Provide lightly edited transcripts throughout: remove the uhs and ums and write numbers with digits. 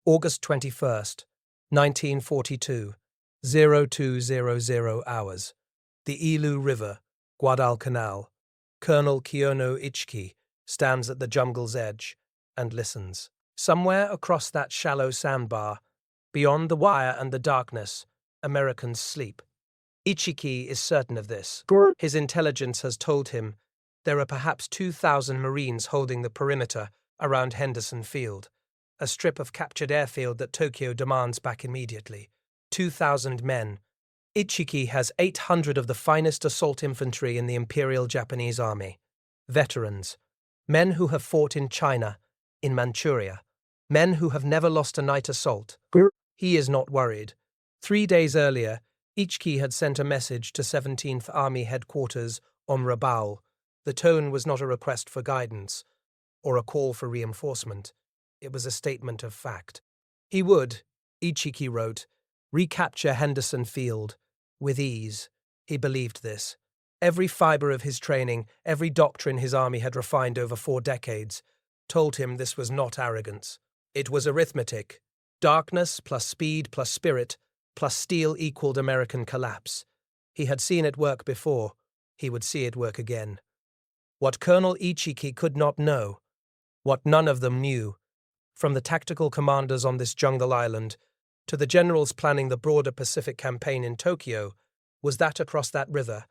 August 21st, 1942, 0200 hours. The Ilu River, Guadalcanal. Colonel Kiyono Ichiki stands at the jungle's edge and listens. Somewhere across that shallow sandbar, beyond the wire and the darkness, Americans sleep. Ichiki is certain of this. His intelligence has told him there are perhaps 2,000 Marines holding the perimeter around Henderson Field, a strip of captured airfield that Tokyo demands back immediately. 2,000 men. Ichiki has 800 of the finest assault infantry in the Imperial Japanese Army. Veterans. Men who have fought in China, in Manchuria. Men who have never lost a night assault. He is not worried. 3 days earlier, Ichiki had sent a message to 17th Army Headquarters on Rabaul. The tone was not a request for guidance or a call for reinforcement. It was a statement of fact. He would, Ichiki wrote, recapture Henderson Field with ease. He believed this. Every fiber of his training, every doctrine his army had refined over 4 decades, told him this was not arrogance. It was arithmetic. Darkness plus speed plus spirit plus steel equaled American collapse. He had seen it work before. He would see it work again. What Colonel Ichiki could not know, what none of them knew, from the tactical commanders on this jungle island to the generals planning the broader Pacific campaign in Tokyo, was that across that river,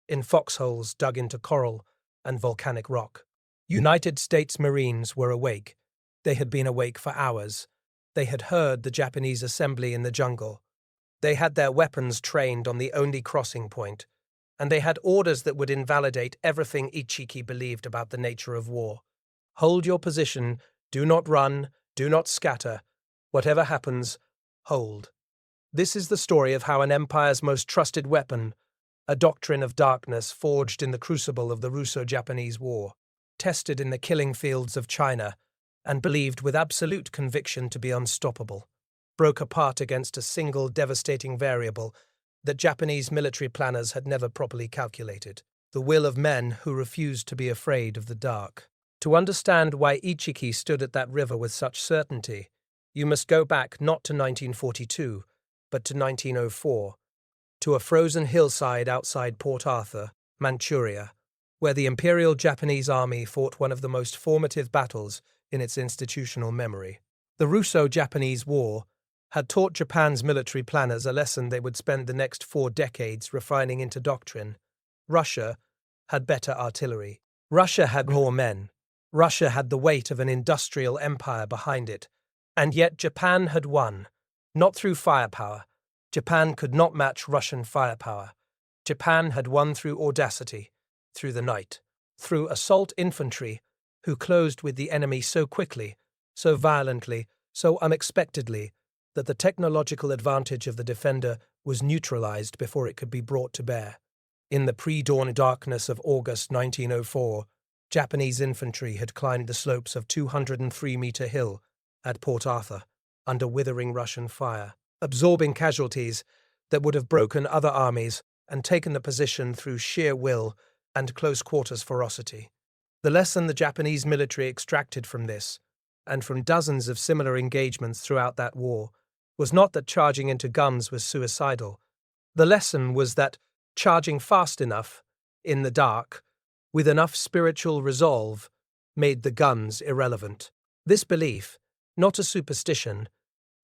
in foxholes dug into coral and volcanic rock, United States Marines were awake. They had been awake for hours. They had heard the Japanese assembly in the jungle. They had their weapons trained on the only crossing point, and they had orders that would invalidate everything Ichiki believed about the nature of war. Hold your position, do not run, do not scatter. Whatever happens, hold. This is the story of how an empire's most trusted weapon, a doctrine of darkness forged in the crucible of the Russo-Japanese War, tested in the killing fields of China, and believed with absolute conviction to be unstoppable, broke apart against a single devastating variable that Japanese military planners had never properly calculated: the will of men who refused to be afraid of the dark. To understand why Ichiki stood at that river with such certainty, you must go back not to 1942, but to 1904, to a frozen hillside outside Port Arthur, Manchuria, where the Imperial Japanese Army fought one of the most formative battles in its institutional memory. The Russo-Japanese War had taught Japan's military planners a lesson they would spend the next 4 decades refining into doctrine. Russia had better artillery. Russia had more men. Russia had the weight of an industrial empire behind it. And yet Japan had won, not through firepower. Japan could not match Russian firepower. Japan had won through audacity, through the night, through assault infantry who closed with the enemy so quickly, so violently, so unexpectedly, that the technological advantage of the defender was neutralized before it could be brought to bear. In the pre-dawn darkness of August 1904, Japanese infantry had climbed the slopes of 203-meter hill at Port Arthur under withering Russian fire, absorbing casualties that would have broken other armies and taken the position through sheer will and close-quarters ferocity. The lesson the Japanese military extracted from this, and from dozens of similar engagements throughout that war, was not that charging into guns was suicidal. The lesson was that charging fast enough, in the dark, with enough spiritual resolve, made the guns irrelevant. This belief, not a superstition,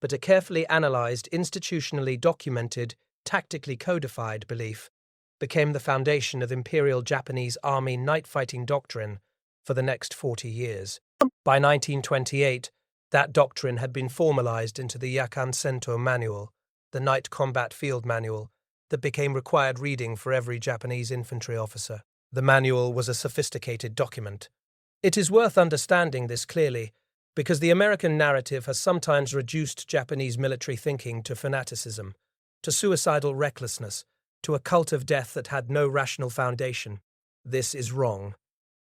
but a carefully analyzed, institutionally documented, tactically codified belief, became the foundation of Imperial Japanese Army night-fighting doctrine for the next 40 years. By 1928, that doctrine had been formalized into the Yakan Sento Manual, the Night Combat Field Manual, that became required reading for every Japanese infantry officer. The manual was a sophisticated document. It is worth understanding this clearly, because the American narrative has sometimes reduced Japanese military thinking to fanaticism, to suicidal recklessness, to a cult of death that had no rational foundation. This is wrong.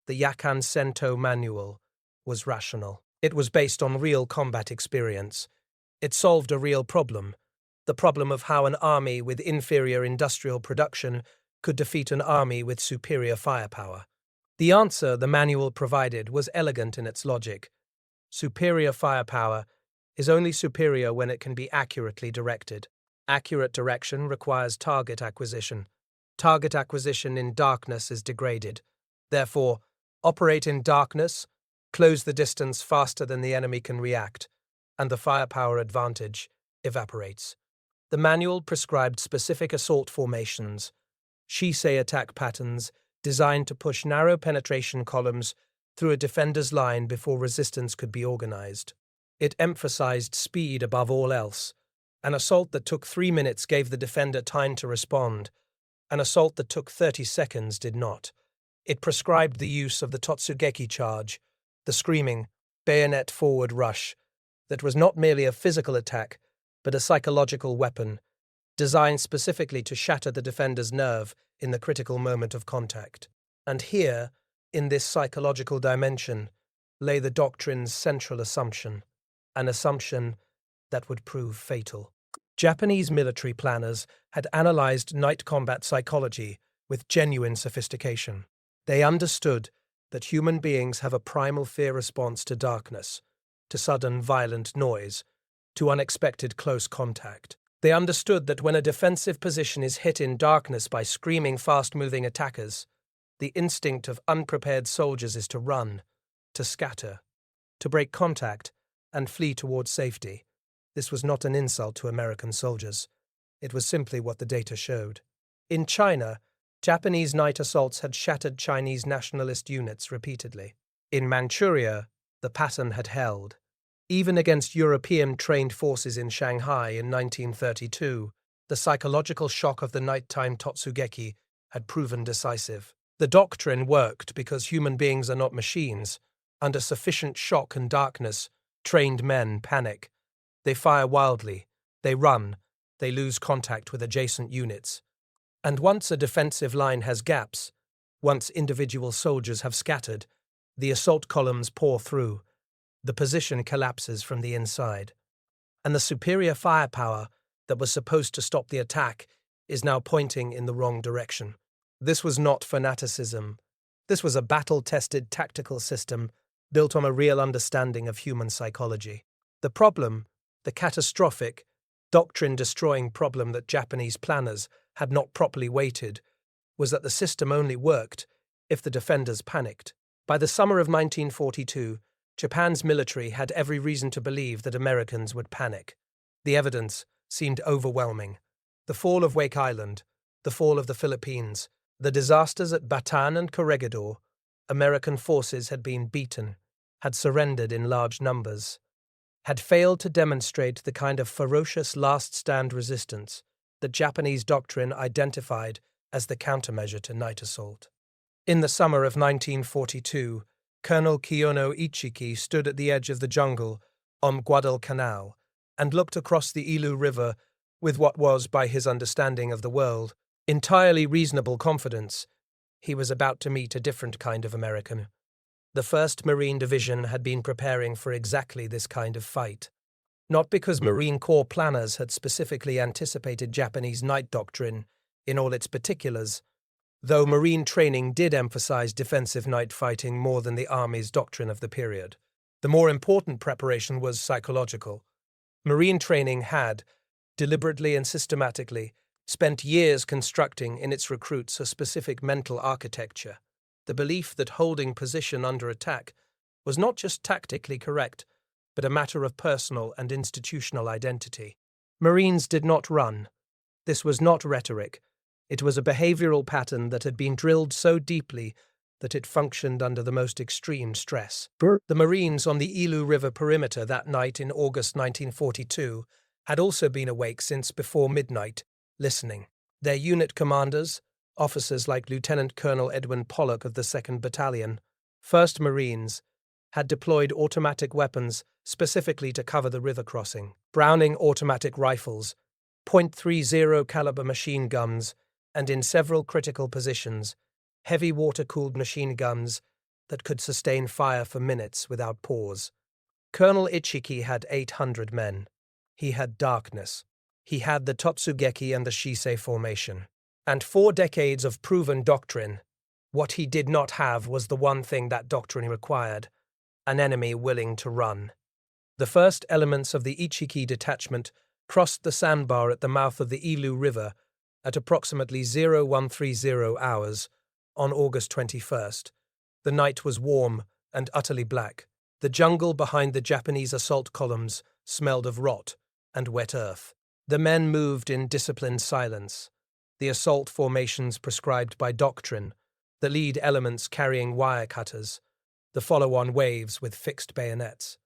The Yakan Sento Manual was rational. It was based on real combat experience. It solved a real problem, the problem of how an army with inferior industrial production could defeat an army with superior firepower. The answer the manual provided was elegant in its logic. Superior firepower is only superior when it can be accurately directed. Accurate direction requires target acquisition. Target acquisition in darkness is degraded. Therefore, operate in darkness, close the distance faster than the enemy can react, and the firepower advantage evaporates. The manual prescribed specific assault formations, Shisei attack patterns designed to push narrow penetration columns through a defender's line before resistance could be organized. It emphasized speed above all else. An assault that took 3 minutes gave the defender time to respond. An assault that took 30 seconds did not. It prescribed the use of the Totsugeki charge, the screaming, bayonet forward rush, that was not merely a physical attack, but a psychological weapon, designed specifically to shatter the defender's nerve in the critical moment of contact. And here, in this psychological dimension, lay the doctrine's central assumption, an assumption that would prove fatal. Japanese military planners had analyzed night combat psychology with genuine sophistication. They understood that human beings have a primal fear response to darkness, to sudden violent noise, to unexpected close contact. They understood that when a defensive position is hit in darkness by screaming, fast-moving attackers, the instinct of unprepared soldiers is to run, to scatter, to break contact, and flee towards safety. This was not an insult to American soldiers. It was simply what the data showed. In China, Japanese night assaults had shattered Chinese nationalist units repeatedly. In Manchuria, the pattern had held. Even against European-trained forces in Shanghai in 1932, the psychological shock of the nighttime Totsugeki had proven decisive. The doctrine worked because human beings are not machines. Under sufficient shock and darkness, trained men panic. They fire wildly, they run, they lose contact with adjacent units. And once a defensive line has gaps, once individual soldiers have scattered, the assault columns pour through. The position collapses from the inside. And the superior firepower that was supposed to stop the attack is now pointing in the wrong direction. This was not fanaticism. This was a battle-tested tactical system built on a real understanding of human psychology. The problem, the catastrophic, doctrine-destroying problem that Japanese planners had not properly weighted, was that the system only worked if the defenders panicked. By the summer of 1942, Japan's military had every reason to believe that Americans would panic. The evidence seemed overwhelming. The fall of Wake Island, the fall of the Philippines, the disasters at Bataan and Corregidor, American forces had been beaten, had surrendered in large numbers, had failed to demonstrate the kind of ferocious last-stand resistance that Japanese doctrine identified as the countermeasure to night assault. In the summer of 1942, Colonel Kiyono Ichiki stood at the edge of the jungle on Guadalcanal and looked across the Ilu River with what was, by his understanding of the world, entirely reasonable confidence. He was about to meet a different kind of American. The 1st Marine Division had been preparing for exactly this kind of fight. Not because Marine Corps planners had specifically anticipated Japanese night doctrine in all its particulars, though Marine training did emphasize defensive night fighting more than the Army's doctrine of the period. The more important preparation was psychological. Marine training had, deliberately and systematically, spent years constructing in its recruits a specific mental architecture, the belief that holding position under attack was not just tactically correct, but a matter of personal and institutional identity. Marines did not run. This was not rhetoric. It was a behavioral pattern that had been drilled so deeply that it functioned under the most extreme stress. The Marines on the Ilu River perimeter that night in August 1942 had also been awake since before midnight, listening. Their unit commanders, officers like Lieutenant Colonel Edwin Pollock of the 2nd Battalion, 1st Marines, had deployed automatic weapons specifically to cover the river crossing. Browning automatic rifles, .30 caliber machine guns, and in several critical positions, heavy water-cooled machine guns that could sustain fire for minutes without pause. Colonel Ichiki had 800 men. He had darkness. He had the Totsugeki and the Shisei formation. And 4 decades of proven doctrine. What he did not have was the one thing that doctrine required: an enemy willing to run. The first elements of the Ichiki detachment crossed the sandbar at the mouth of the Ilu River at approximately 0130 hours on August 21st. The night was warm and utterly black. The jungle behind the Japanese assault columns smelled of rot and wet earth. The men moved in disciplined silence, the assault formations prescribed by doctrine, the lead elements carrying wire cutters, the follow-on waves with fixed bayonets.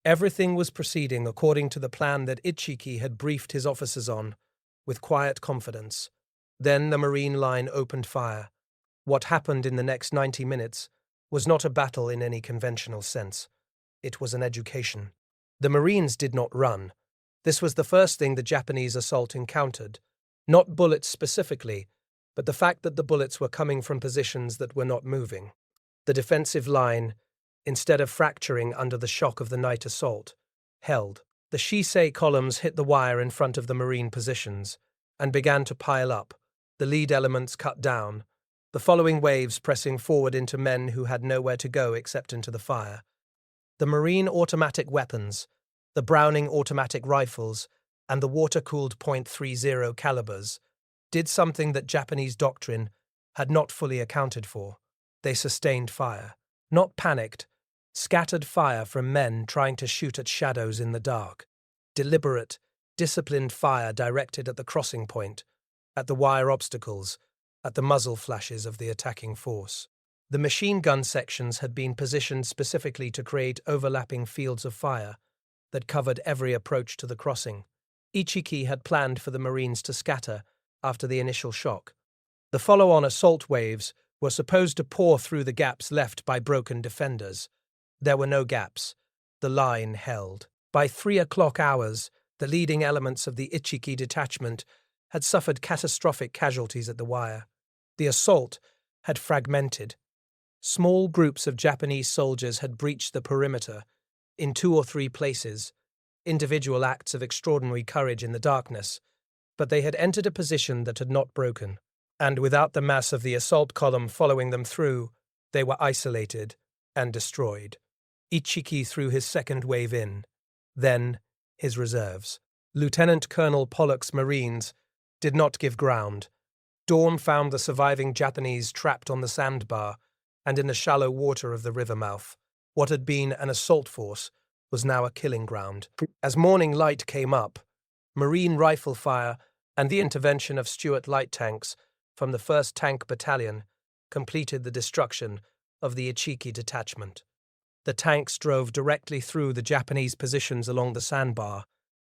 Everything was proceeding according to the plan that Ichiki had briefed his officers on, with quiet confidence. Then the Marine line opened fire. What happened in the next 90 minutes was not a battle in any conventional sense. It was an education. The Marines did not run. This was the first thing the Japanese assault encountered. Not bullets specifically, but the fact that the bullets were coming from positions that were not moving. The defensive line, instead of fracturing under the shock of the night assault, held. The Shisei columns hit the wire in front of the Marine positions and began to pile up, the lead elements cut down, the following waves pressing forward into men who had nowhere to go except into the fire. The Marine automatic weapons, the Browning automatic rifles, and the water-cooled .30 calibers did something that Japanese doctrine had not fully accounted for. They sustained fire. Not panicked, scattered fire from men trying to shoot at shadows in the dark. Deliberate, disciplined fire directed at the crossing point, at the wire obstacles, at the muzzle flashes of the attacking force. The machine gun sections had been positioned specifically to create overlapping fields of fire that covered every approach to the crossing. Ichiki had planned for the Marines to scatter after the initial shock. The follow-on assault waves were supposed to pour through the gaps left by broken defenders. There were no gaps. The line held. By 3 o'clock hours, the leading elements of the Ichiki detachment had suffered catastrophic casualties at the wire. The assault had fragmented. Small groups of Japanese soldiers had breached the perimeter in 2 or 3 places, individual acts of extraordinary courage in the darkness, but they had entered a position that had not broken, and without the mass of the assault column following them through, they were isolated and destroyed. Ichiki threw his second wave in, then his reserves. Lieutenant Colonel Pollock's Marines did not give ground. Dawn found the surviving Japanese trapped on the sandbar and in the shallow water of the river mouth. What had been an assault force was now a killing ground. As morning light came up, Marine rifle fire and the intervention of Stuart light tanks from the 1st Tank Battalion completed the destruction of the Ichiki detachment. The tanks drove directly through the Japanese positions along the sandbar,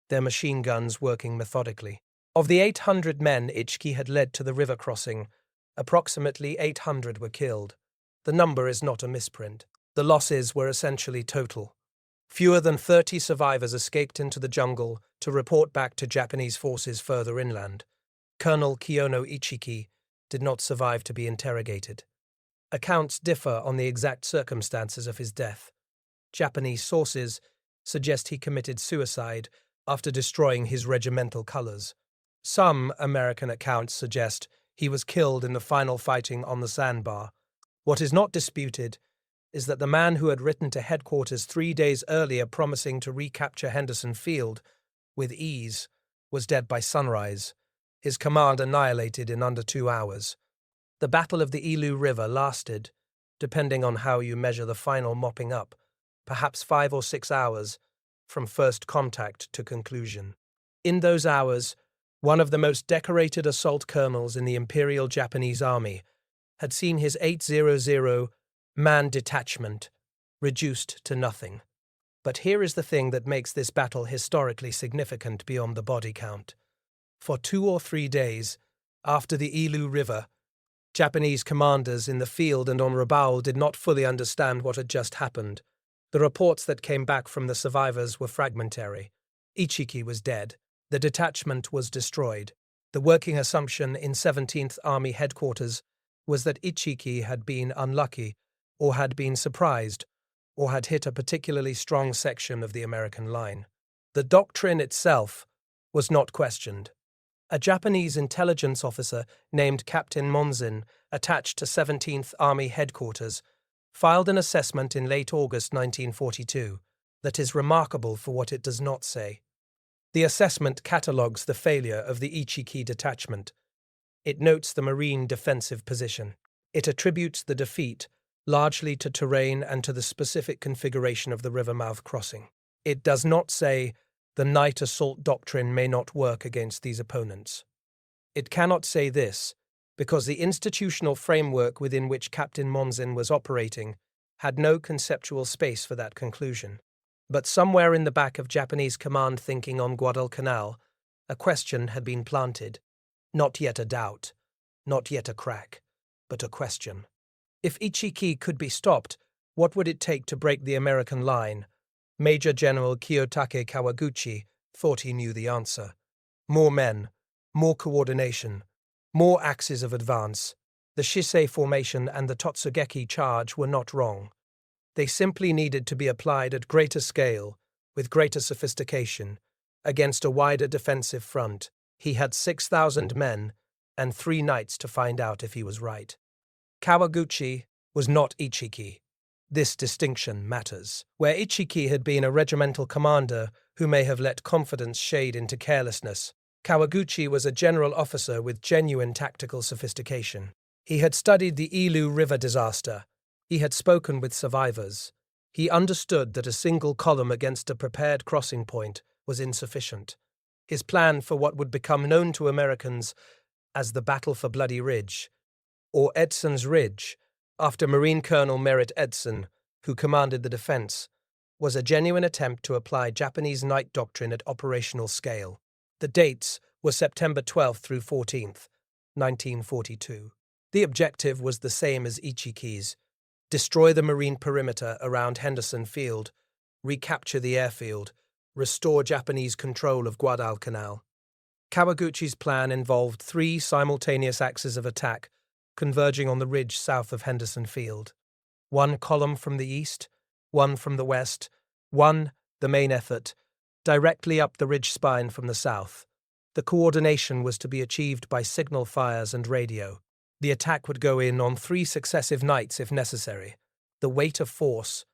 their machine guns working methodically. Of the 800 men Ichiki had led to the river crossing, approximately 800 were killed. The number is not a misprint. The losses were essentially total. Fewer than 30 survivors escaped into the jungle to report back to Japanese forces further inland. Colonel Kiyono Ichiki did not survive to be interrogated. Accounts differ on the exact circumstances of his death. Japanese sources suggest he committed suicide after destroying his regimental colors. Some American accounts suggest he was killed in the final fighting on the sandbar. What is not disputed is that the man who had written to headquarters 3 days earlier promising to recapture Henderson Field with ease was dead by sunrise, his command annihilated in under 2 hours. The Battle of the Ilu River lasted, depending on how you measure the final mopping up, perhaps 5 or 6 hours from first contact to conclusion. In those hours, one of the most decorated assault colonels in the Imperial Japanese Army had seen his 800-man detachment reduced to nothing. But here is the thing that makes this battle historically significant beyond the body count. For 2 or 3 days after the Ilu River, Japanese commanders in the field and on Rabaul did not fully understand what had just happened. The reports that came back from the survivors were fragmentary. Ichiki was dead. The detachment was destroyed. The working assumption in 17th Army headquarters was that Ichiki had been unlucky, or had been surprised, or had hit a particularly strong section of the American line. The doctrine itself was not questioned. A Japanese intelligence officer named Captain Monzin, attached to 17th Army headquarters, filed an assessment in late August 1942. that is remarkable for what it does not say. The assessment catalogues the failure of the Ichiki detachment. It notes the Marine defensive position. It attributes the defeat largely to terrain and to the specific configuration of the river mouth crossing. It does not say the night assault doctrine may not work against these opponents. It cannot say this because the institutional framework within which Captain Monzin was operating had no conceptual space for that conclusion. But somewhere in the back of Japanese command thinking on Guadalcanal, a question had been planted. Not yet a doubt, not yet a crack, but a question. If Ichiki could be stopped, what would it take to break the American line? Major General Kiyotake Kawaguchi thought he knew the answer. More men, more coordination, more axes of advance. The Shisei formation and the Totsugeki charge were not wrong. They simply needed to be applied at greater scale, with greater sophistication, against a wider defensive front. He had 6,000 men and 3 nights to find out if he was right. Kawaguchi was not Ichiki. This distinction matters. Where Ichiki had been a regimental commander who may have let confidence shade into carelessness, Kawaguchi was a general officer with genuine tactical sophistication. He had studied the Ilu River disaster. He had spoken with survivors. He understood that a single column against a prepared crossing point was insufficient. His plan for what would become known to Americans as the Battle for Bloody Ridge, or Edson's Ridge, after Marine Colonel Merritt Edson, who commanded the defense, was a genuine attempt to apply Japanese night doctrine at operational scale. The dates were September 12th through 14th, 1942. The objective was the same as Ichiki's: destroy the marine perimeter around Henderson Field, recapture the airfield, restore Japanese control of Guadalcanal. Kawaguchi's plan involved 3 simultaneous axes of attack converging on the ridge south of Henderson Field. 1 column from the east, 1 from the west, 1, the main effort, directly up the ridge spine from the south. The coordination was to be achieved by signal fires and radio. The attack would go in on 3 successive nights if necessary. The weight of force,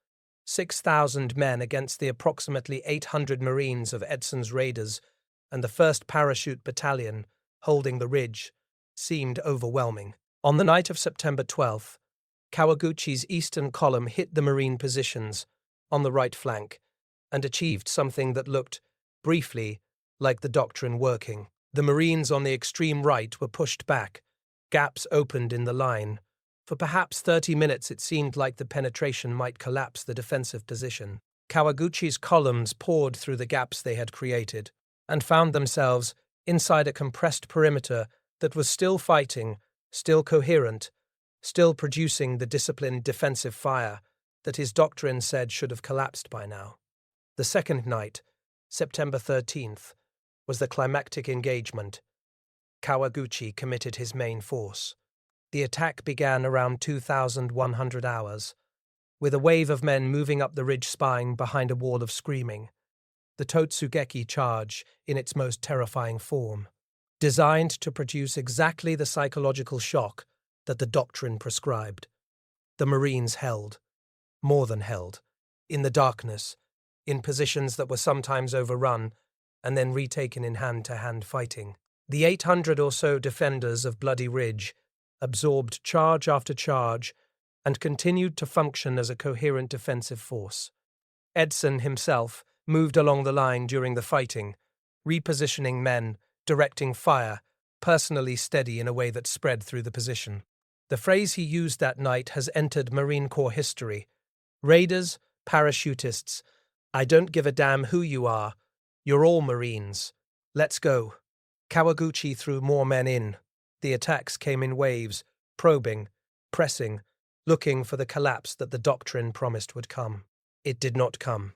6,000 men against the approximately 800 Marines of Edson's raiders and the 1st Parachute Battalion holding the ridge, seemed overwhelming. On the night of September 12th, Kawaguchi's eastern column hit the Marine positions on the right flank and achieved something that looked, briefly, like the doctrine working. The Marines on the extreme right were pushed back. Gaps opened in the line. For perhaps 30 minutes it seemed like the penetration might collapse the defensive position. Kawaguchi's columns poured through the gaps they had created and found themselves inside a compressed perimeter that was still fighting, still coherent, still producing the disciplined defensive fire that his doctrine said should have collapsed by now. The second night, September 13th, was the climactic engagement. Kawaguchi committed his main force. The attack began around 2,100 hours, with a wave of men moving up the ridge spine behind a wall of screaming. The Totsugeki charge in its most terrifying form, designed to produce exactly the psychological shock that the doctrine prescribed. The Marines held, more than held, in the darkness, in positions that were sometimes overrun and then retaken in hand-to-hand fighting. The 800 or so defenders of Bloody Ridge absorbed charge after charge and continued to function as a coherent defensive force. Edson himself moved along the line during the fighting, repositioning men, directing fire, personally steady in a way that spread through the position. The phrase he used that night has entered Marine Corps history. Raiders, parachutists, I don't give a damn who you are. You're all Marines. Let's go. Kawaguchi threw more men in. The attacks came in waves, probing, pressing, looking for the collapse that the doctrine promised would come. It did not come.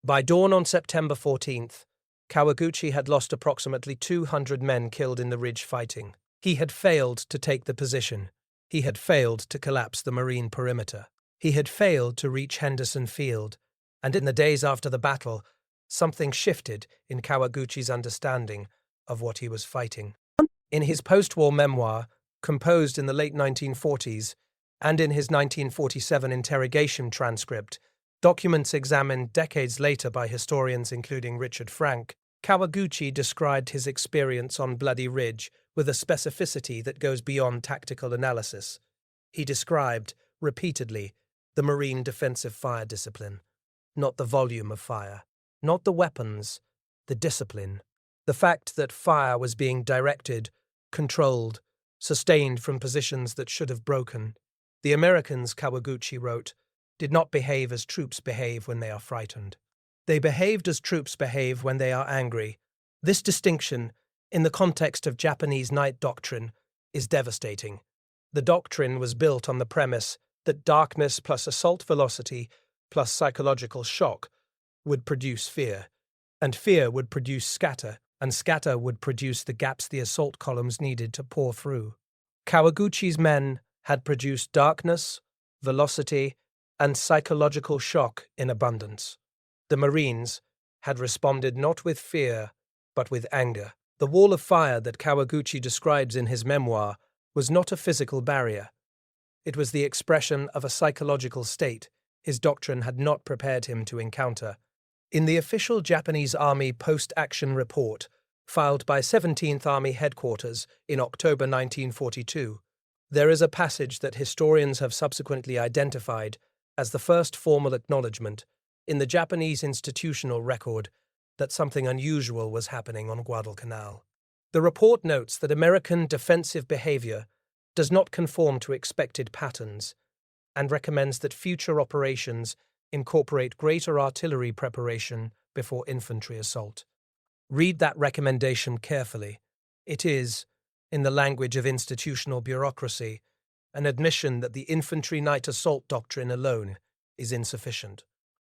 By dawn on September 14th, Kawaguchi had lost approximately 200 men killed in the ridge fighting. He had failed to take the position. He had failed to collapse the Marine perimeter. He had failed to reach Henderson Field, and in the days after the battle, something shifted in Kawaguchi's understanding of what he was fighting. In his post-war memoir, composed in the late 1940s, and in his 1947 interrogation transcript, Documents examined decades later by historians including Richard Frank, Kawaguchi described his experience on Bloody Ridge with a specificity that goes beyond tactical analysis. He described, repeatedly, the Marine defensive fire discipline, not the volume of fire, not the weapons, the discipline. The fact that fire was being directed, controlled, sustained from positions that should have broken. The Americans, Kawaguchi wrote, did not behave as troops behave when they are frightened. They behaved as troops behave when they are angry. This distinction, in the context of Japanese night doctrine, is devastating. The doctrine was built on the premise that darkness plus assault velocity plus psychological shock would produce fear, and fear would produce scatter, and scatter would produce the gaps the assault columns needed to pour through. Kawaguchi's men had produced darkness, velocity, and psychological shock in abundance. The Marines had responded not with fear, but with anger. The wall of fire that Kawaguchi describes in his memoir was not a physical barrier. It was the expression of a psychological state his doctrine had not prepared him to encounter. In the official Japanese Army post-action report, filed by 17th Army Headquarters in October 1942, there is a passage that historians have subsequently identified as the first formal acknowledgement in the Japanese institutional record that something unusual was happening on Guadalcanal. The report notes that American defensive behavior does not conform to expected patterns and recommends that future operations incorporate greater artillery preparation before infantry assault. Read that recommendation carefully. It is, in the language of institutional bureaucracy, an admission that the infantry night assault doctrine alone is insufficient.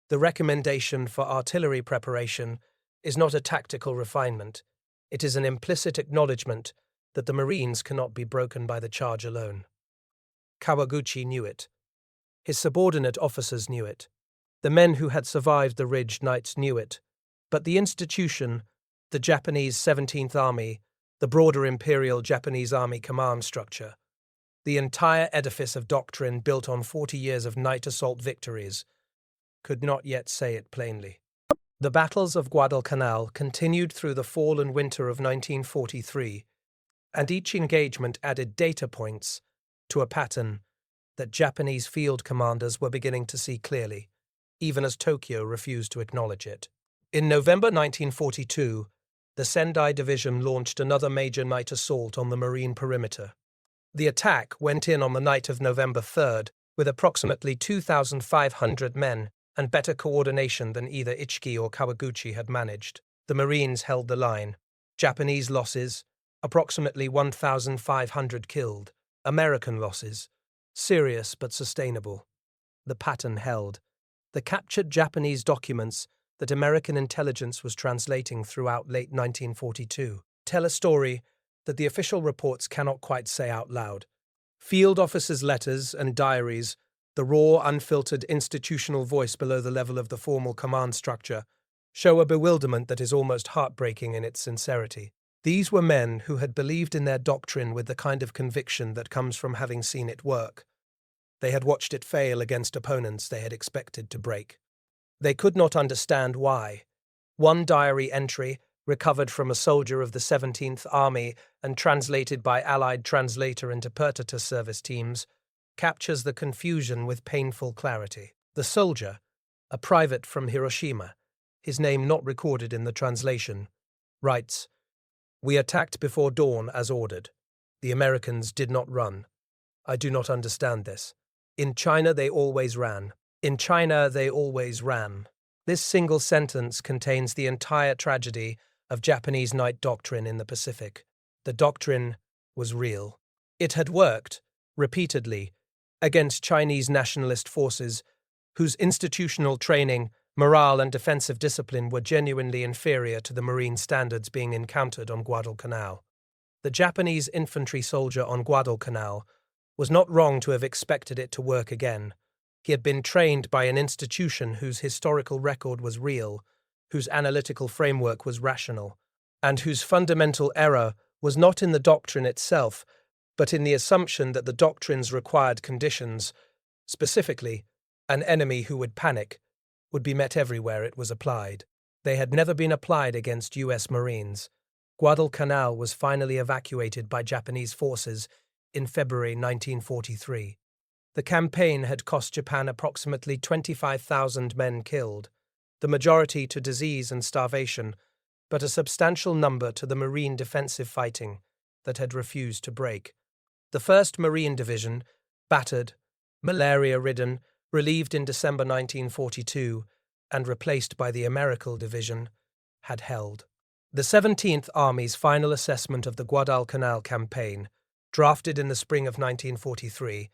The recommendation for artillery preparation is not a tactical refinement. It is an implicit acknowledgement that the Marines cannot be broken by the charge alone. Kawaguchi knew it. His subordinate officers knew it. The men who had survived the Ridge nights knew it. But the institution, the Japanese 17th Army, the broader Imperial Japanese Army command structure, the entire edifice of doctrine built on 40 years of night assault victories, could not yet say it plainly. The battles of Guadalcanal continued through the fall and winter of 1943, and each engagement added data points to a pattern that Japanese field commanders were beginning to see clearly, even as Tokyo refused to acknowledge it. In November 1942, the Sendai Division launched another major night assault on the Marine perimeter. The attack went in on the night of November 3rd with approximately 2,500 men and better coordination than either Ichiki or Kawaguchi had managed. The Marines held the line. Japanese losses, approximately 1,500 killed. American losses, serious but sustainable. The pattern held. The captured Japanese documents that American intelligence was translating throughout late 1942 tell a story that the official reports cannot quite say out loud. Field officers' letters and diaries, the raw, unfiltered institutional voice below the level of the formal command structure, show a bewilderment that is almost heartbreaking in its sincerity. These were men who had believed in their doctrine with the kind of conviction that comes from having seen it work. They had watched it fail against opponents they had expected to break. They could not understand why. One diary entry, recovered from a soldier of the 17th Army and translated by Allied translator and interpreter service teams, captures the confusion with painful clarity. The soldier, a private from Hiroshima, his name not recorded in the translation, writes, "We attacked before dawn as ordered. The Americans did not run. I do not understand this. In China they always ran. In China they always ran." This single sentence contains the entire tragedy of Japanese night doctrine in the Pacific. The doctrine was real. It had worked, repeatedly, against Chinese nationalist forces whose institutional training, morale, and defensive discipline were genuinely inferior to the Marine standards being encountered on Guadalcanal. The Japanese infantry soldier on Guadalcanal was not wrong to have expected it to work again. He had been trained by an institution whose historical record was real, whose analytical framework was rational, and whose fundamental error was not in the doctrine itself, but in the assumption that the doctrine's required conditions, specifically, an enemy who would panic, would be met everywhere it was applied. They had never been applied against U.S. Marines. Guadalcanal was finally evacuated by Japanese forces in February 1943. The campaign had cost Japan approximately 25,000 men killed, the majority to disease and starvation, but a substantial number to the Marine defensive fighting that had refused to break. The 1st Marine Division, battered, malaria-ridden, relieved in December 1942, and replaced by the American Division, had held. The 17th Army's final assessment of the Guadalcanal campaign, drafted in the spring of 1943,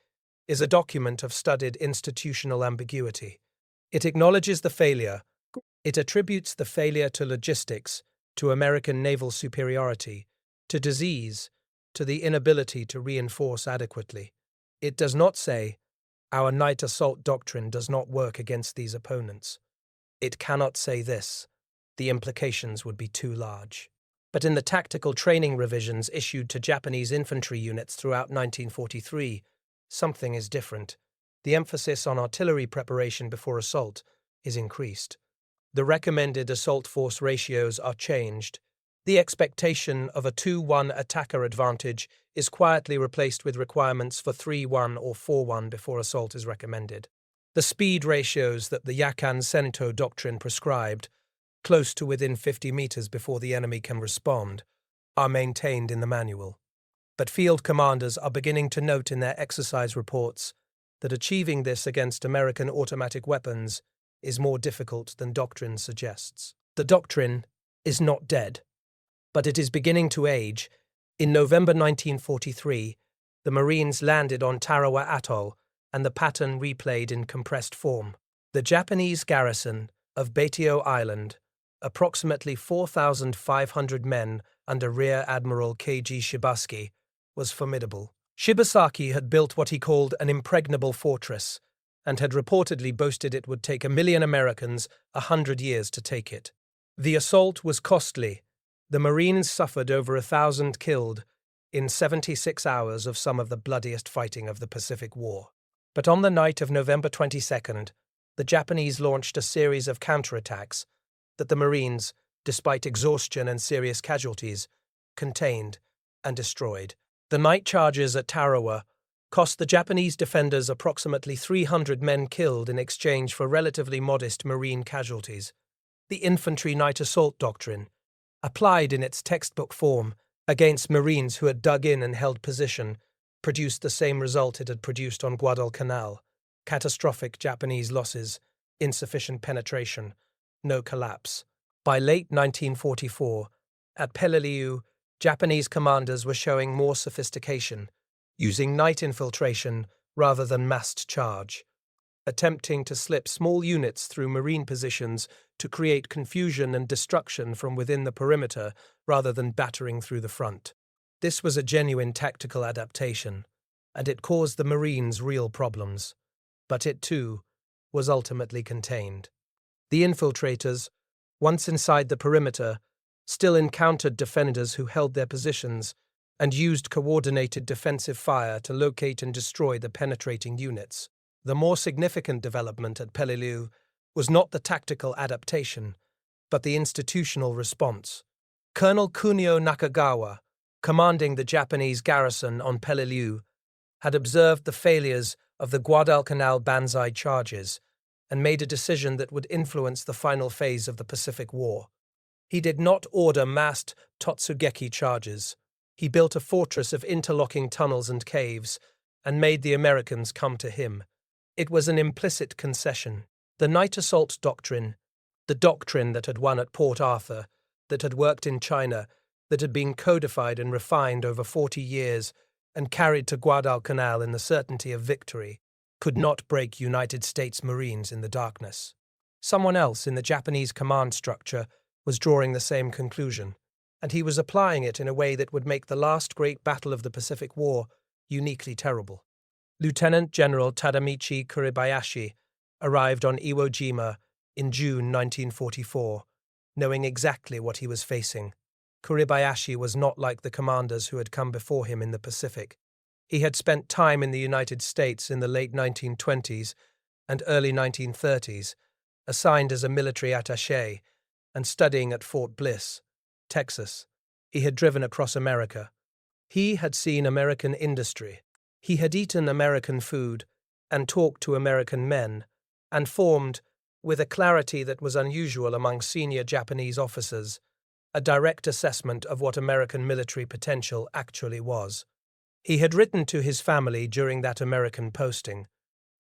is a document of studied institutional ambiguity. It acknowledges the failure. It attributes the failure to logistics, to American naval superiority, to disease, to the inability to reinforce adequately. It does not say, our night assault doctrine does not work against these opponents. It cannot say this. The implications would be too large. But in the tactical training revisions issued to Japanese infantry units throughout 1943, something is different. The emphasis on artillery preparation before assault is increased. The recommended assault force ratios are changed. The expectation of a 2-1 attacker advantage is quietly replaced with requirements for 3-1 or 4-1 before assault is recommended. The speed ratios that the Yakan-Sento doctrine prescribed, close to within 50 meters before the enemy can respond, are maintained in the manual. But field commanders are beginning to note in their exercise reports that achieving this against American automatic weapons is more difficult than doctrine suggests. The doctrine is not dead, but it is beginning to age. In November 1943, the Marines landed on Tarawa Atoll, and the pattern replayed in compressed form. The Japanese garrison of Batio Island, approximately 4,500 men under Rear Admiral K.G. Shibasaki, was formidable. Shibasaki had built what he called an impregnable fortress, and had reportedly boasted it would take 1 million Americans 100 years to take it. The assault was costly. The Marines suffered over 1,000 killed in 76 hours of some of the bloodiest fighting of the Pacific War. But on the night of November 22nd, the Japanese launched a series of counterattacks that the Marines, despite exhaustion and serious casualties, contained and destroyed. The night charges at Tarawa cost the Japanese defenders approximately 300 men killed in exchange for relatively modest Marine casualties. The infantry night assault doctrine, applied in its textbook form against Marines who had dug in and held position, produced the same result it had produced on Guadalcanal: catastrophic Japanese losses, insufficient penetration, no collapse. By late 1944, at Peleliu, Japanese commanders were showing more sophistication, using night infiltration rather than massed charge, attempting to slip small units through Marine positions to create confusion and destruction from within the perimeter rather than battering through the front. This was a genuine tactical adaptation, and it caused the Marines real problems. But it, too, was ultimately contained. The infiltrators, once inside the perimeter, still encountered defenders who held their positions and used coordinated defensive fire to locate and destroy the penetrating units. The more significant development at Peleliu was not the tactical adaptation, but the institutional response. Colonel Kunio Nakagawa, commanding the Japanese garrison on Peleliu, had observed the failures of the Guadalcanal Banzai charges and made a decision that would influence the final phase of the Pacific War. He did not order massed Totsugeki charges. He built a fortress of interlocking tunnels and caves and made the Americans come to him. It was an implicit concession. The night assault doctrine, the doctrine that had won at Port Arthur, that had worked in China, that had been codified and refined over 40 years and carried to Guadalcanal in the certainty of victory, could not break United States Marines in the darkness. Someone else in the Japanese command structure was drawing the same conclusion, and he was applying it in a way that would make the last great battle of the Pacific War uniquely terrible. Lieutenant General Tadamichi Kuribayashi arrived on Iwo Jima in June 1944, knowing exactly what he was facing. Kuribayashi was not like the commanders who had come before him in the Pacific. He had spent time in the United States in the late 1920s and early 1930s, assigned as a military attaché, and studying at Fort Bliss, Texas. He had driven across America. He had seen American industry. He had eaten American food and talked to American men, and formed, with a clarity that was unusual among senior Japanese officers, a direct assessment of what American military potential actually was. He had written to his family during that American posting,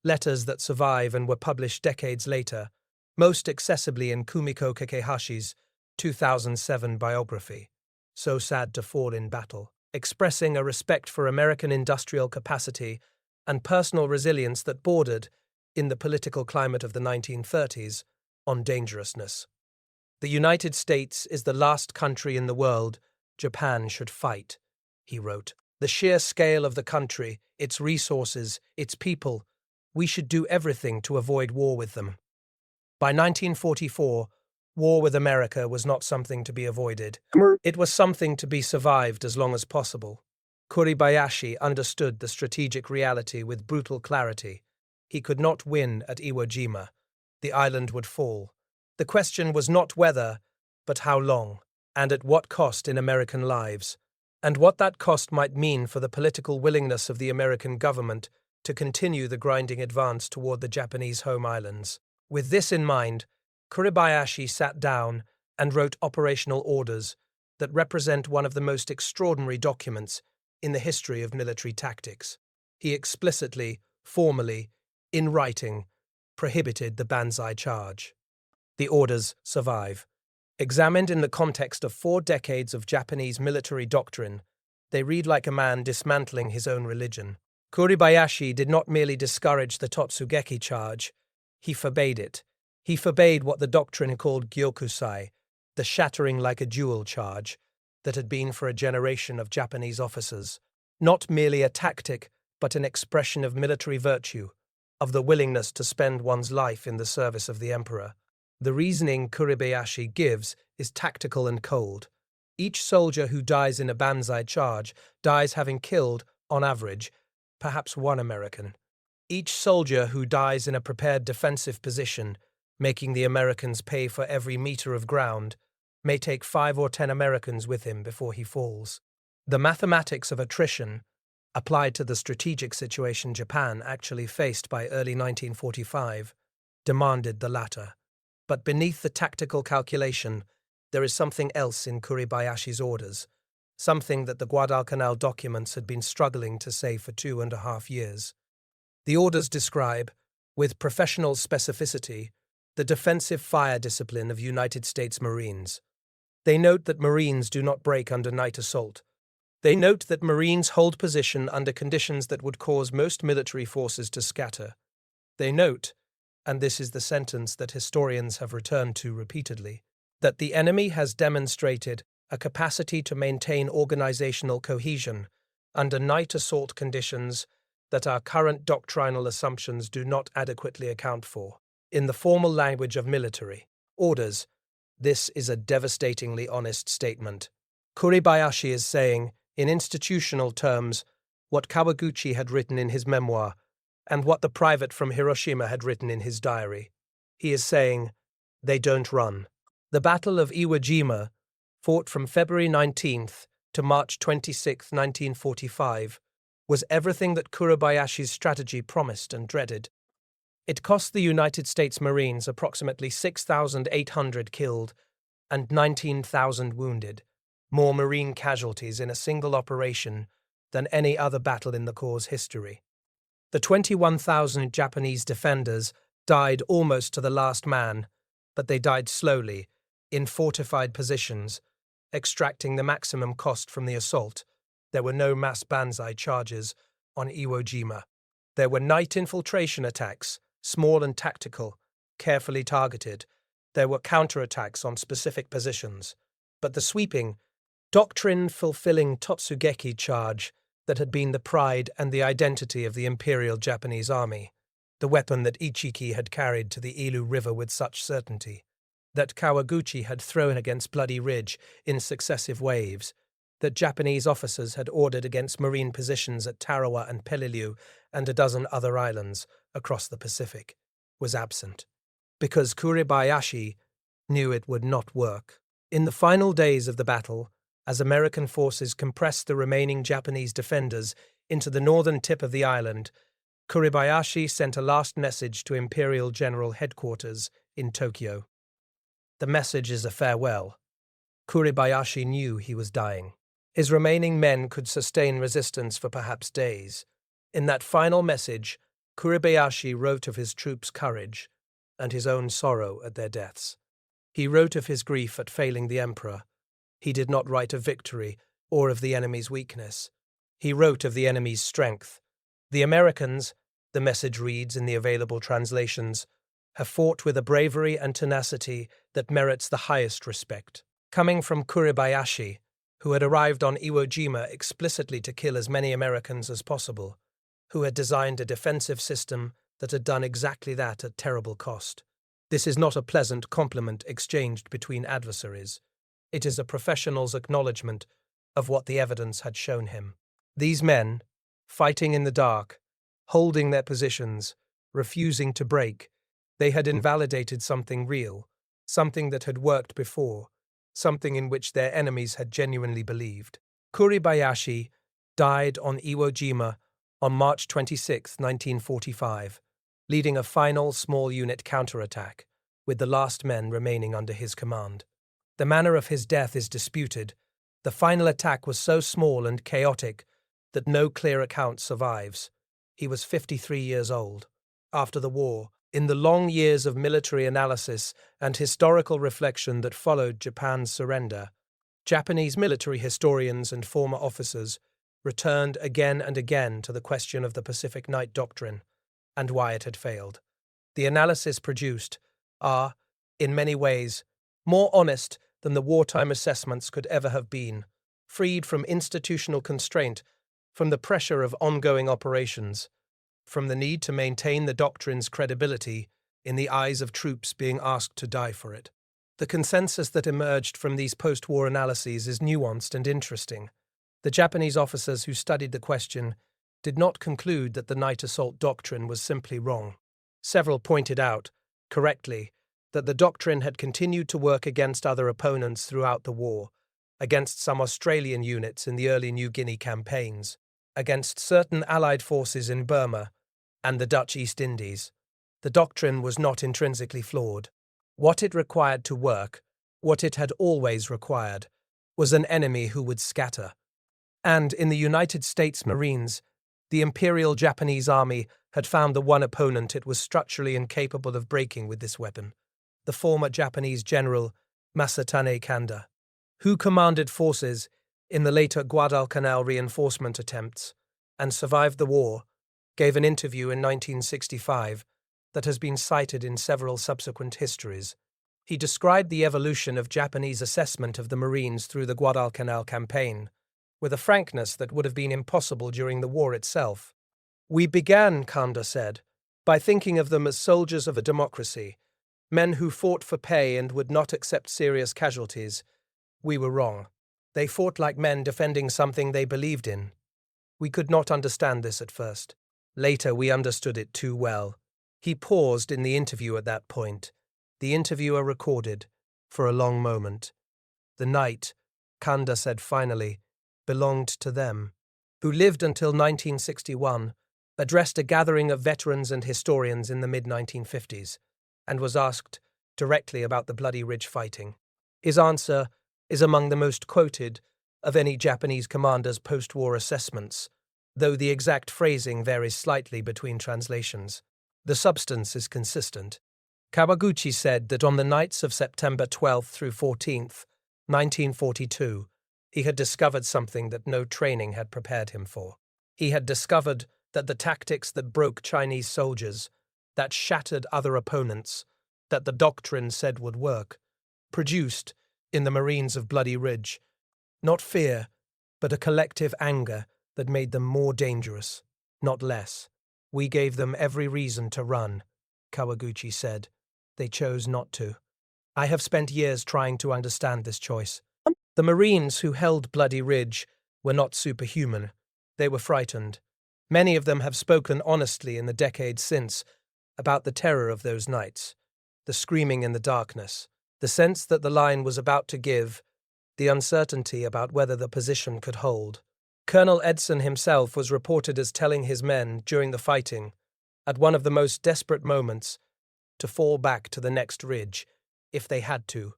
letters that survive and were published decades later, most accessibly in Kumiko Kakehashi's 2007 biography, So Sad to Fall in Battle, expressing a respect for American industrial capacity and personal resilience that bordered, in the political climate of the 1930s, on dangerousness. The United States is the last country in the world Japan should fight, he wrote. The sheer scale of the country, its resources, its people, we should do everything to avoid war with them. By 1944, war with America was not something to be avoided. It was something to be survived as long as possible. Kuribayashi understood the strategic reality with brutal clarity. He could not win at Iwo Jima. The island would fall. The question was not whether, but how long, and at what cost in American lives, and what that cost might mean for the political willingness of the American government to continue the grinding advance toward the Japanese home islands. With this in mind, Kuribayashi sat down and wrote operational orders that represent one of the most extraordinary documents in the history of military tactics. He explicitly, formally, in writing, prohibited the Banzai charge. The orders survive. Examined in the context of 4 decades of Japanese military doctrine, they read like a man dismantling his own religion. Kuribayashi did not merely discourage the Totsugeki charge, he forbade it. He forbade what the doctrine called Gyokusai, the shattering like a jewel charge, that had been for a generation of Japanese officers. Not merely a tactic, but an expression of military virtue, of the willingness to spend one's life in the service of the emperor. The reasoning Kuribayashi gives is tactical and cold. Each soldier who dies in a Banzai charge dies having killed, on average, perhaps 1 American. Each soldier who dies in a prepared defensive position, making the Americans pay for every meter of ground, may take 5 or 10 Americans with him before he falls. The mathematics of attrition, applied to the strategic situation Japan actually faced by early 1945, demanded the latter. But beneath the tactical calculation, there is something else in Kuribayashi's orders, something that the Guadalcanal documents had been struggling to say for 2.5 years. The orders describe, with professional specificity, the defensive fire discipline of United States Marines. They note that Marines do not break under night assault. They note that Marines hold position under conditions that would cause most military forces to scatter. They note, and this is the sentence that historians have returned to repeatedly, that the enemy has demonstrated a capacity to maintain organizational cohesion under night assault conditions that our current doctrinal assumptions do not adequately account for. In the formal language of military orders, this is a devastatingly honest statement. Kuribayashi is saying, in institutional terms, what Kawaguchi had written in his memoir, and what the private from Hiroshima had written in his diary. He is saying, they don't run. The Battle of Iwo Jima, fought from February 19th to March 26, 1945, was everything that Kuribayashi's strategy promised and dreaded. It cost the United States Marines approximately 6,800 killed and 19,000 wounded, more Marine casualties in a single operation than any other battle in the Corps' history. The 21,000 Japanese defenders died almost to the last man, but they died slowly, in fortified positions, extracting the maximum cost from the assault. There were no mass Banzai charges on Iwo Jima. There were night infiltration attacks, small and tactical, carefully targeted. There were counterattacks on specific positions. But the sweeping, doctrine-fulfilling Totsugeki charge that had been the pride and the identity of the Imperial Japanese Army, the weapon that Ichiki had carried to the Ilu River with such certainty, that Kawaguchi had thrown against Bloody Ridge in successive waves, that Japanese officers had ordered against Marine positions at Tarawa and Peleliu and a dozen other islands across the Pacific, was absent. because Kuribayashi knew it would not work. In the final days of the battle, as American forces compressed the remaining Japanese defenders into the northern tip of the island, Kuribayashi sent a last message to Imperial General Headquarters in Tokyo. The message is a farewell. Kuribayashi knew he was dying. His remaining men could sustain resistance for perhaps days. In that final message, Kuribayashi wrote of his troops' courage and his own sorrow at their deaths. He wrote of his grief at failing the emperor. He did not write of victory or of the enemy's weakness. He wrote of the enemy's strength. The Americans, the message reads in the available translations, have fought with a bravery and tenacity that merits the highest respect. Coming from Kuribayashi, who had arrived on Iwo Jima explicitly to kill as many Americans as possible, who had designed a defensive system that had done exactly that at terrible cost. This is not a pleasant compliment exchanged between adversaries. It is a professional's acknowledgement of what the evidence had shown him. These men, fighting in the dark, holding their positions, refusing to break, they had invalidated something real, something that had worked before, something in which their enemies had genuinely believed. Kuribayashi died on Iwo Jima on March 26, 1945, leading a final small unit counterattack, with the last men remaining under his command. The manner of his death is disputed. The final attack was so small and chaotic that no clear account survives. He was 53 years old. After the war, in the long years of military analysis and historical reflection that followed Japan's surrender, Japanese military historians and former officers returned again and again to the question of the Pacific Night Doctrine and why it had failed. The analysis produced are, in many ways, more honest than the wartime assessments could ever have been, freed from institutional constraint, from the pressure of ongoing operations, from the need to maintain the doctrine's credibility in the eyes of troops being asked to die for it. The consensus that emerged from these post-war analyses is nuanced and interesting. The Japanese officers who studied the question did not conclude that the night assault doctrine was simply wrong. Several pointed out, correctly, that the doctrine had continued to work against other opponents throughout the war, against some Australian units in the early New Guinea campaigns, against certain Allied forces in Burma and the Dutch East Indies. The doctrine was not intrinsically flawed. What it required to work, what it had always required, was an enemy who would scatter. And in the United States Marines, the Imperial Japanese Army had found the one opponent it was structurally incapable of breaking with this weapon, the former Japanese general Masatane Kanda, who commanded forces in the later Guadalcanal reinforcement attempts and survived the war, gave an interview in 1965 that has been cited in several subsequent histories. He described the evolution of Japanese assessment of the Marines through the Guadalcanal campaign with a frankness that would have been impossible during the war itself. "We began," Kanda said, "by thinking of them as soldiers of a democracy, men who fought for pay and would not accept serious casualties. We were wrong. They fought like men defending something they believed in. We could not understand this at first. Later we understood it too well." He paused in the interview at that point. The interviewer recorded, for a long moment. The night, Kanda said finally, belonged to them, who lived until 1961, addressed a gathering of veterans and historians in the mid-1950s, and was asked directly about the Bloody Ridge fighting. His answer is among the most quoted of any Japanese commander's post-war assessments, though the exact phrasing varies slightly between translations. The substance is consistent. Kawaguchi said that on the nights of September 12th through 14th, 1942, he had discovered something that no training had prepared him for. He had discovered that the tactics that broke Chinese soldiers, that shattered other opponents, that the doctrine said would work, produced, in the Marines of Bloody Ridge, not fear, but a collective anger that made them more dangerous, not less. "We gave them every reason to run," Kawaguchi said. "They chose not to. I have spent years trying to understand this choice. The Marines who held Bloody Ridge were not superhuman. They were frightened. Many of them have spoken honestly in the decades since about the terror of those nights. the screaming in the darkness, the sense that the line was about to give, the uncertainty about whether the position could hold. Colonel Edson himself was reported as telling his men during the fighting, at one of the most desperate moments, to fall back to the next ridge, if they had to,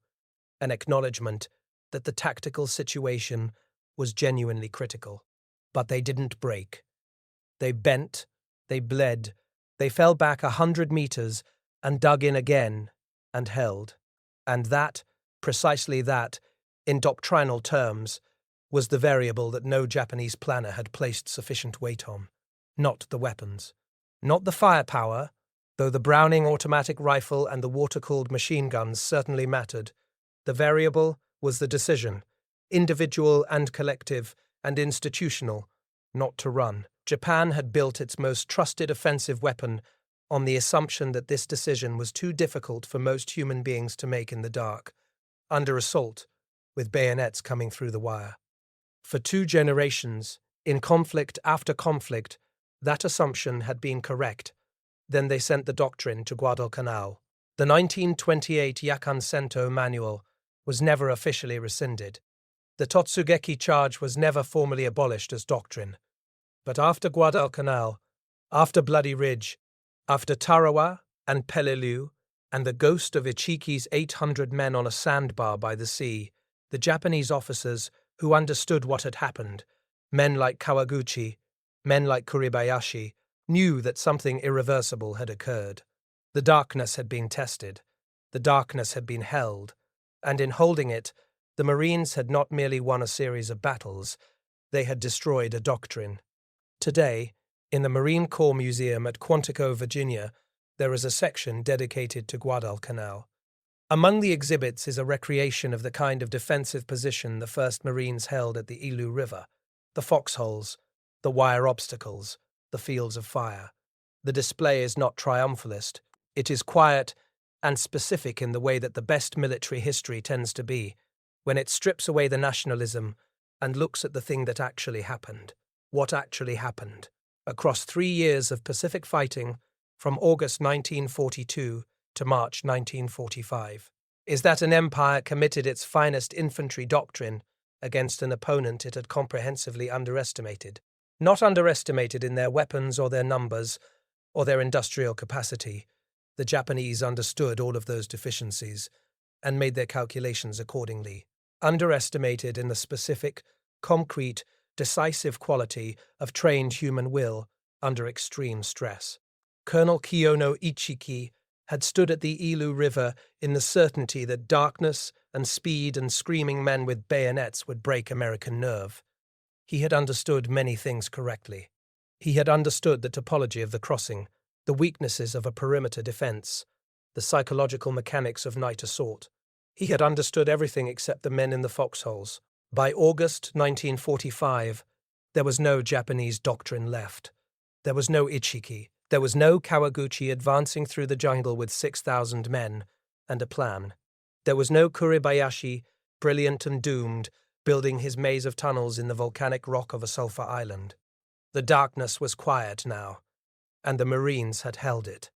an acknowledgement that the tactical situation was genuinely critical. But they didn't break. They bent, they bled, they fell back 100 meters and dug in again and held. And that, precisely that, in doctrinal terms, was the variable that no Japanese planner had placed sufficient weight on. Not the weapons. Not the firepower, though the Browning automatic rifle and the water-cooled machine guns certainly mattered. The variable was the decision, individual and collective and institutional, not to run. Japan had built its most trusted offensive weapon on the assumption that this decision was too difficult for most human beings to make in the dark, under assault, with bayonets coming through the wire. For 2 generations, in conflict after conflict, that assumption had been correct. Then they sent the doctrine to Guadalcanal. The 1928 Yakan Sento manual was never officially rescinded. The Totsugeki charge was never formally abolished as doctrine. But after Guadalcanal, after Bloody Ridge, after Tarawa and Peleliu, and the ghost of Ichiki's 800 men on a sandbar by the sea, the Japanese officers who understood what had happened, men like Kawaguchi, men like Kuribayashi, knew that something irreversible had occurred. The darkness had been tested, the darkness had been held, and in holding it, the Marines had not merely won a series of battles, they had destroyed a doctrine. Today, in the Marine Corps Museum at Quantico, Virginia, there is a section dedicated to Guadalcanal. Among the exhibits is a recreation of the kind of defensive position the 1st Marines held at the Ilu River, the foxholes, the wire obstacles, the fields of fire. The display is not triumphalist. It is quiet and specific in the way that the best military history tends to be, when it strips away the nationalism and looks at the thing that actually happened. What actually happened? Across 3 years of Pacific fighting, from August 1942 to March 1945, is that an empire committed its finest infantry doctrine against an opponent it had comprehensively underestimated. Not underestimated in their weapons or their numbers or their industrial capacity. The Japanese understood all of those deficiencies and made their calculations accordingly. Underestimated in the specific, concrete, decisive quality of trained human will under extreme stress. Colonel Kiyono Ichiki had stood at the Ilu River in the certainty that darkness and speed and screaming men with bayonets would break American nerve. He had understood many things correctly. He had understood the topology of the crossing, the weaknesses of a perimeter defense, the psychological mechanics of night assault. He had understood everything except the men in the foxholes. By August 1945, there was no Japanese doctrine left. There was no Ichiki. There was no Kawaguchi advancing through the jungle with 6,000 men and a plan. There was no Kuribayashi, brilliant and doomed, building his maze of tunnels in the volcanic rock of a sulfur island. The darkness was quiet now, and the Marines had held it.